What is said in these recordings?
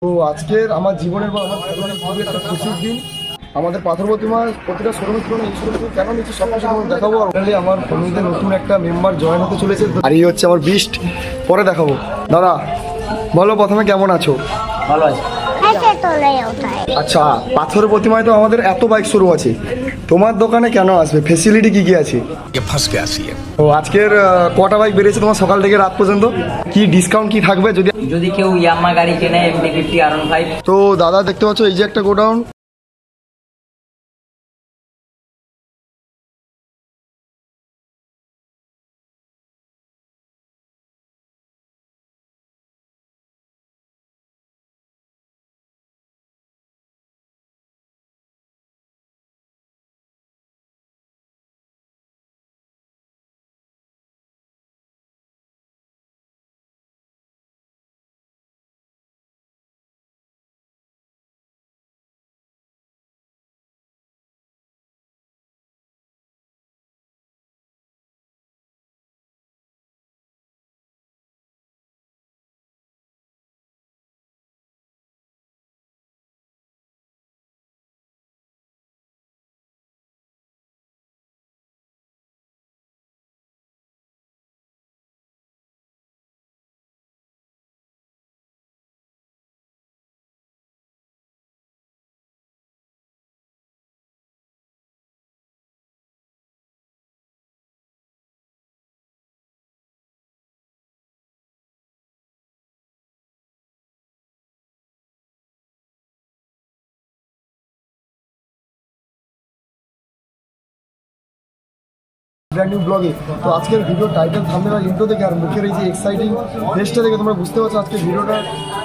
তো আজকের আমার জীবনের বা আমার জীবনের খুবই একটা খুশির দিন। আমাদের পাথর প্রতিমা প্রতিটা শোরুমের তুলনায় এই শোরুমে কেন নিচ্ছি সব কিছু দেখাবো। আর আমার ফ্যামিলিতে নতুন একটা মেম্বার জয়েন হতে চলেছে, আর এই হচ্ছে আমার বিস্ট, পরে দেখাবো। দাদা বলো প্রথমে কেমন আছো? ভালো আছে। আচ্ছা, পাথর প্রতিমায় তো আমাদের এত বাইক শুরু আছে, তোমার দোকানে কেন আসবে? ফেসিলিটি কি কি আছে? তো আজকের কটা বাইক বেরিয়েছে তোমার সকাল থেকে রাত পর্যন্ত? কি ডিসকাউন্ট কি থাকবে যদি কেউ ইয়ামা গাড়ি কেনে MT-50 R15? তো দাদা দেখতে পাচ্ছ এই যে একটা গোডাউন, ব্র্যান্ড নিউ ব্লগে। তো আজকের ভিডিও টাইটেল থাম্বনেল আর ইন্ট্রো দেখে আর মুখের এই যে এক্সাইটিং ফেসটা দেখে তোমরা বুঝতে পারছো আজকের ভিডিওটা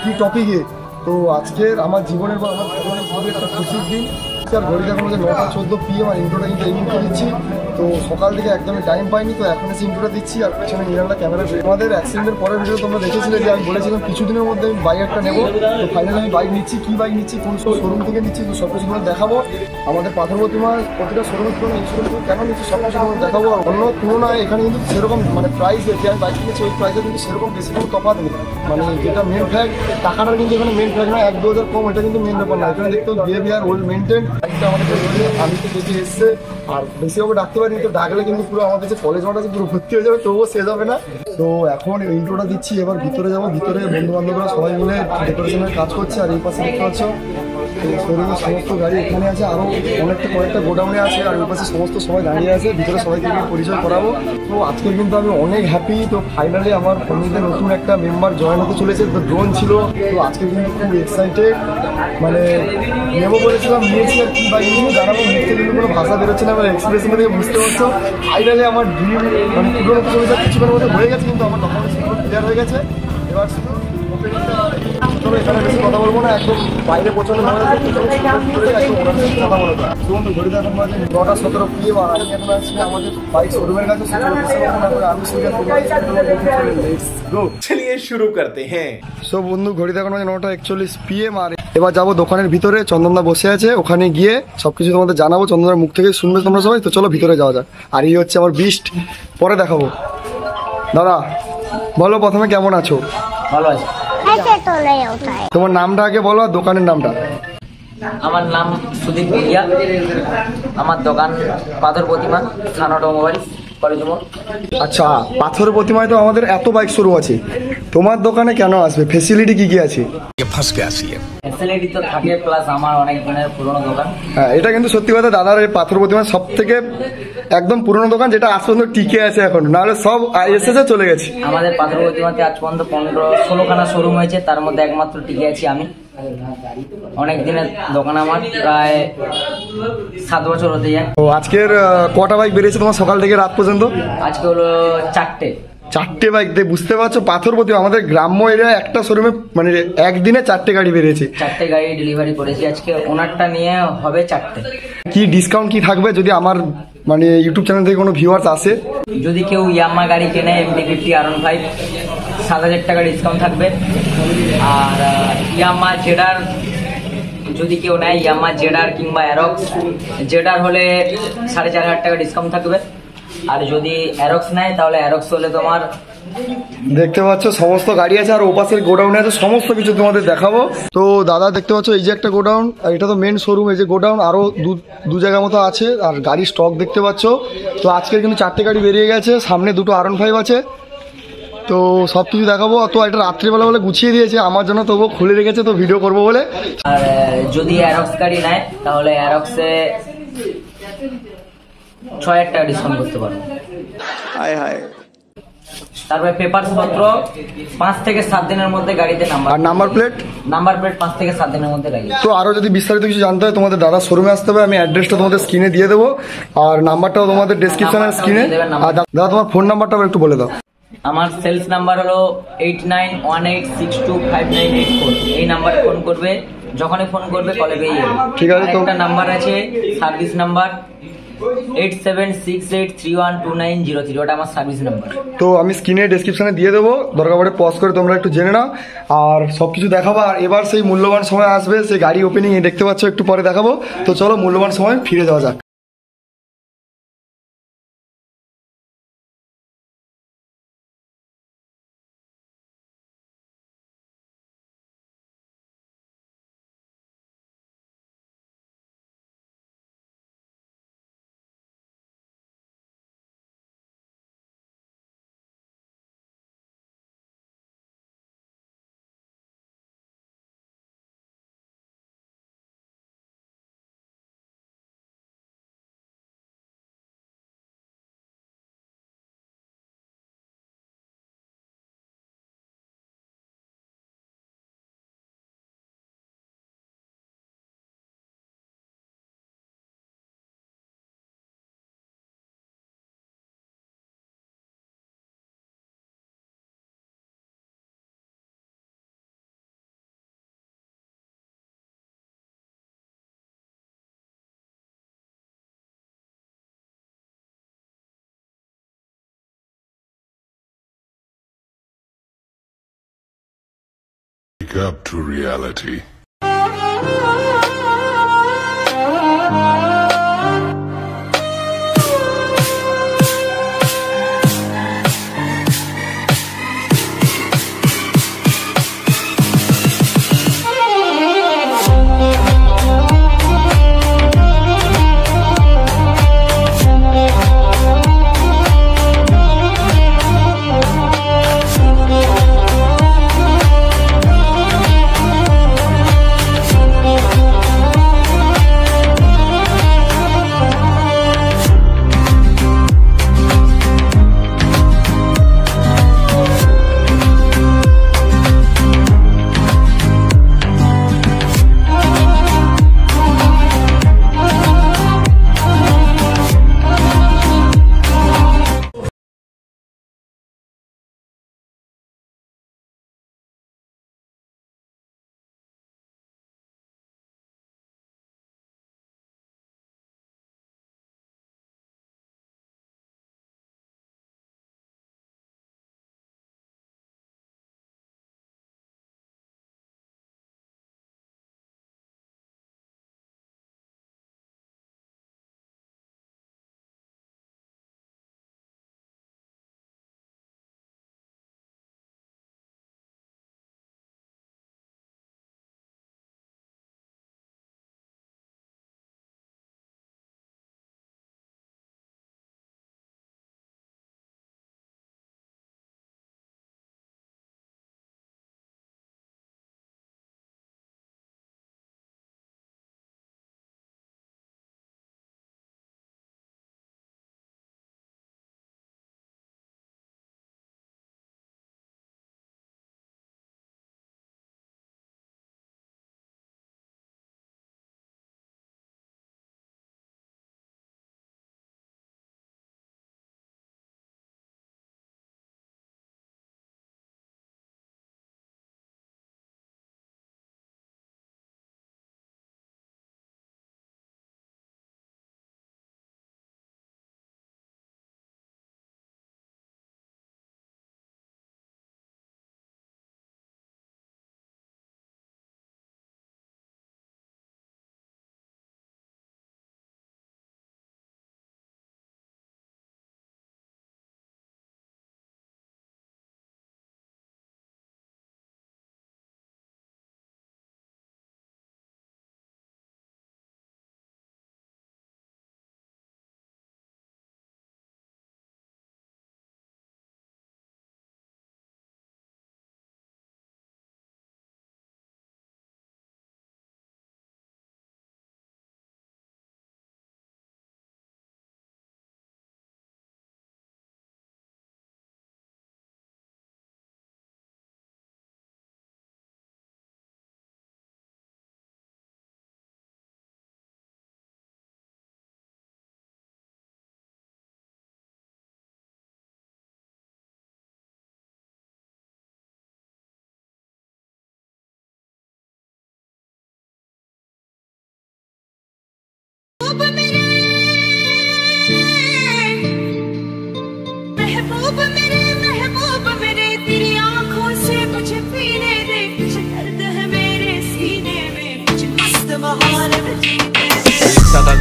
কি টপিকে। তো আজকের আমার জীবনের বা আমার জীবনের খুবই একটা খুশির দিন। আর ঘড়িতে এখন হচ্ছে 9:14 PM আর ইন্ট্রোটা কিন্তু এই ইন্ট্রো দিচ্ছি। তো সকাল থেকে একদমই টাইম পাইনি, তো এখন এসে ইন্ট্রোটা দিচ্ছি। আর পেছনে নিরালা ক্যামেরা। আমাদের অ্যাক্সিডেন্টের পরের ভিডিও তোমরা দেখেছিলে যে আমি বলেছিলাম কিছুদিনের মধ্যে আমি বাইক একটা নেবো। তো ফাইনালি আমি বাইক নিচ্ছি। কী বাইক নিচ্ছি, কোন শোরুম থেকে নিচ্ছি, তো সব কিছু দেখাবো। আমাদের পাথর প্রতিমার প্রতিটা শোরুমের তুলনায় এই শোরুম কেন নিচ্ছি সব কিছু দেখাবো। আর অন্য তুলনায় এখানে কিন্তু সেরকম মানে প্রাইস যে আমি বাইক কিনেছি ওই প্রাইসে কিন্তু সেরকম বেশি কোনো তফাৎ নেই। মানে যেটা মেন ফ্যাক্ট, টাকাটা কিন্তু এখানে মেন ফ্যাক্ট নয়, 1-2 হাজার কম, এটা কিন্তু মেন ব্যাপার না। এখানে দেখতে বিহেভিয়ার ওয়েল মেনটেন। বাইকটা আমাদের আমি তো দেখে এসছে, আর বেশিভাবে ডাকতে পারি, তো ডাকলে কিন্তু পুরো আমাদের যে কলেজ মাঠ আছে পুরো ভর্তি হয়ে যাবে, তবুও শেষ হবে না। তো এখন ইন্ট্রোটা দিচ্ছি, এবার ভিতরে যাবো। ভিতরে বন্ধু বান্ধবরা সবাই মিলে ডেকোরেশনের কাজ করছে। আর এই পাশে দেখতে পাচ্ছ শোরুমের সমস্ত গাড়ি এখানে আছে, আরও কয়েকটা গোডাউনে আছে। আর ওই পাশে সমস্ত সবাই দাঁড়িয়ে আছে, ভিতরে সবাইকে পরিচয় করাবো। তো আজকে কিন্তু আমি অনেক হ্যাপি। তো ফাইনালি আমার ফ্যামিলিতে নতুন একটা মেম্বার জয়েন হতে চলেছে। তো ড্রোন ছিল, তো আজকে কিন্তু খুব এক্সাইটেড। মানে নেবো বলেছিলাম, নিয়েছি। আর কি বাইক নিয়ে জানাবো, মুখতে কিন্তু কোনো ভাষা বেরোচ্ছে না, আমার এক্সপ্রেশন থেকে বুঝতে পারছো। ফাইনালি আমার ড্রিম মানে পুরোনো হতে চলেছে, কিছুক্ষণের মধ্যে হয়ে গেছে, কিন্তু আমার ডকুমেন্টস ক্লিয়ার হয়ে গেছে। এবার শুধু চলো এখানে বেশি কথা বলবো না, একদম বাইরে প্রচন্ড কথা বলবো। ঘড়িতে এখন বাজে 9:17 PM আর আমি এখন আসছি আমাদের বাইক শোরুমের কাছে। चलिए शुरू करते हैं। সো বন্ধু, ঘড়িতে এখন বাজে 9:41 PM আর এবার যাবো দোকানের ভিতরে। চন্দনদা বসে আছে, ওখানে গিয়ে সবকিছু তোমাদের জানাবো, চন্দনদার মুখ থেকে শুনবে তোমরা সবাই। তো চলো ভিতরে যাওয়া যাক। আর এই হচ্ছে আমার বিস্ট, পরে দেখাবো। দাদা বলো প্রথমে কেমন আছো? ভালো আছে। তোমার নামটা আগে বলো আর দোকানের নামটা। আমার নাম সুদীপ মিডিয়া, আমার দোকান পাথর প্রতিমা, থানা অটোমোবাইল, কলেজ মোড়। আচ্ছা, পাথর প্রতিমায় তো আমাদের এত বাইক শুরু আছে, তোমার দোকানে কেন আসবে? ফেসিলিটি কি কি আছে? ফ্যাসিলিটি তো থাকে, প্লাস আমার অনেক দিনের পুরনো দোকান। হ্যাঁ, এটা কিন্তু সত্যি কথা। দাদার এই পাথর প্রতিমার সব থেকে একদম পুরনো দোকান, যেটা আজ পর্যন্ত টিকে আছে এখন, নাহলে সব এসেছে চলে গেছে। আমাদের পাথর প্রতিমাতে আজ পর্যন্ত 15-16খানা শোরুম হয়েছে, তার মধ্যে একমাত্র টিকে আছি আমি। অনেক দিনের দোকান আমার, প্রায় 7 বছর হতে যায়। তো আজকের কটা বাইক বেরিয়েছে তোমার সকাল থেকে রাত পর্যন্ত? আজকে হলো 4টে বাইক দিয়ে বুঝতে পারছো। পাথর প্রতিমা আমাদের গ্রাম্য এরিয়ায় একটা শোরুমে মানে একদিনে 4টে গাড়ি বেরিয়েছে। 4টে গাড়ি ডেলিভারি করেছি আজকে। ওনারটা নিয়ে হবে 4টে। কি ডিসকাউন্ট কি থাকবে যদি আমার মানে ইউটিউব চ্যানেল থেকে কোনো ভিউয়ার্স আসে? যদি কেউ ইয়ামা গাড়ি কেনে MT-50 R15, 7,000 টাকা ডিসকাউন্ট থাকবে। আর ইয়ামা জেডার যদি কেউ নেয়, ইয়ামা জেডার কিংবা অ্যারক্স, জেডার হলে 4,500 টাকা ডিসকাউন্ট থাকবে। আর যদি অ্যারক্স নেয় তাহলে অ্যারক্স হলে তোমার দেখতে পাচ্ছ সমস্ত গাড়ি আছে, আর ওপাশের গোডাউনে আছে, সমস্ত কিছু তোমাদের দেখাবো। তো দাদা দেখতে পাচ্ছ এই যে একটা গোডাউন, আর এটা তো মেন শোরুম। এই যে গোডাউন আরও দু জায়গা মতো আছে, আর গাড়ির স্টক দেখতে পাচ্ছ। তো আজকের কিন্তু 4টে গাড়ি বেরিয়ে গেছে, সামনে 2টো R15 আছে। তো সব কিছু দেখাবো। তো এটা রাত্রিবেলা বলে গুছিয়ে দিয়েছে আমার জন্য, তবুও খুলে রেখেছে তো ভিডিও করবো বলে। আর যদি অ্যারক্স গাড়ি নেয় তাহলে অ্যারক্সে 6,000 টাকা ডিসকাউন্ট করতে পারবো। हाय हाय তারপরে পেপারস পত্র 5 থেকে 7 দিনের মধ্যে গাড়িতে আর নাম্বার প্লেট 5 থেকে 7 দিনের মধ্যে গাড়ি। তো আরও যদি বিস্তারিত কিছু জানতে হয় তোমাদের দাদা শোরুমে আসতে হবে। আমি অ্যাড্রেসটা তোমাদের স্ক্রিনে দিয়ে দেবো, আর নাম্বারটাও তোমাদের ডিসক্রিপশনের স্ক্রিনে। আর দাদা তোমার ফোন নাম্বারটাও একটু বলে দাও। আমার সেলস নাম্বার হলো 8918625984। এই নাম্বারে ফোন করবে, যখনই ফোন করবে কলে পেয়ে যাবে। ঠিক আছে। তো একটা নাম্বার আছে সার্ভিস নাম্বার 8768312903, ওটা আমার সার্ভিস নাম্বার। তো আমি স্ক্রিনে ডেসক্রিপশনে দিয়ে দেবো, দরকার পড়ে পজ করে তোমরা একটু জেনে নাও। আর সব কিছু দেখাবো। আর এবার সেই মূল্যবান সময় আসবে, সেই গাড়ি ওপেনিং দেখতে পাচ্ছ, একটু পরে দেখাবো। তো চলো মূল্যবান সময় ফিরে যাওয়া যাক। Wake up to reality.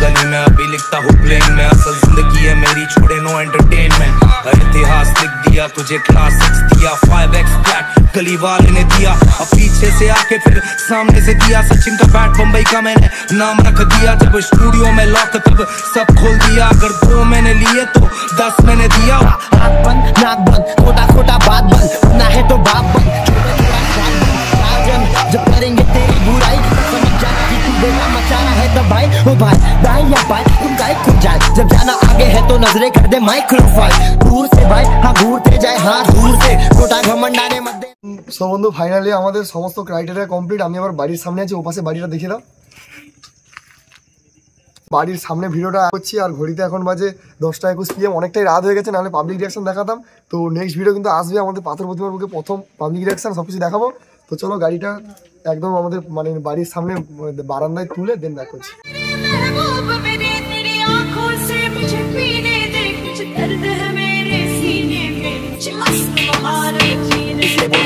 गली में अभी लिखता हूँ प्लेन में, असल जिंदगी है मेरी, छोड़े नो एंटरटेनमेंट। इतिहास लिख दिया तुझे, क्लास 6 दिया, 5x फ्लैट गली वाले ने दिया, अब पीछे से आके फिर सामने से दिया। सचिन का बैट बम्बई का मैंने नाम रख दिया, जब स्टूडियो में लॉक तब सब खोल दिया। अगर 2 मैंने लिए तो 10 मैंने दिया। हाथ बंद नाक बंद, खोटा खोटा बात बंद, ना है तो बाप बंद, छोटे छोटा बात बंद। साजन जब करेंगे तेरी बुराई समझ जाना कि तू बेटा मचाना है तब भाई। ओ भाई दाई या भाई तुम गाय खुद जाए, जब जाना आगे है तो नजरे कर दे माइक्रोफाइल। दूर से भाई हाँ घूरते जाए, हाँ दूर से खोटा घमंडाने मत दे। সো বন্ধু ফাইনালি আমাদের সমস্ত ক্রাইটেরিয়া কমপ্লিট। আমি আবার বাড়ির সামনে আছি, ওপাশে বাড়িটা দেখে দাও। বাড়ির সামনে ভিডিওটা করছি আর ঘড়িতে এখন বাজে 10টা 21 PM, অনেকটাই রাত হয়ে গেছে, নাহলে পাবলিক রিয়াকশন দেখাতাম। তো নেক্সট ভিডিও কিন্তু আসবে আমাদের পাথর প্রতিমার বুকে, প্রথম পাবলিক রিয়াকশন সব কিছু দেখাবো। তো চলো গাড়িটা একদম আমাদের মানে বাড়ির সামনে বারান্দায় তুলে দেন ব্যাক করছি। महबूब मेरे तेरी आंखों से मुझे पीने दे, कुछ दर्द है मेरे सीने में, मुझे मस्त बहार जीने दे।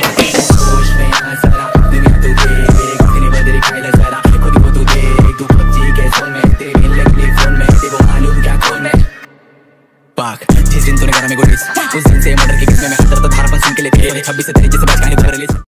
होश में आ जरा दुनिया तो देख, अपने बदले खाइला जरा खुद को तो देख। तू पबजी के जोन में तेरे लगली फोन में, तेरे मालूम क्या कौन है पाक। जिस दिन तूने करा मेरे को रिस, उस दिन से मर्डर की किस्में में अंदर तो धारा पर सुन के लेते 26 से तेरे जैसे बात कहानी भर रिलीज।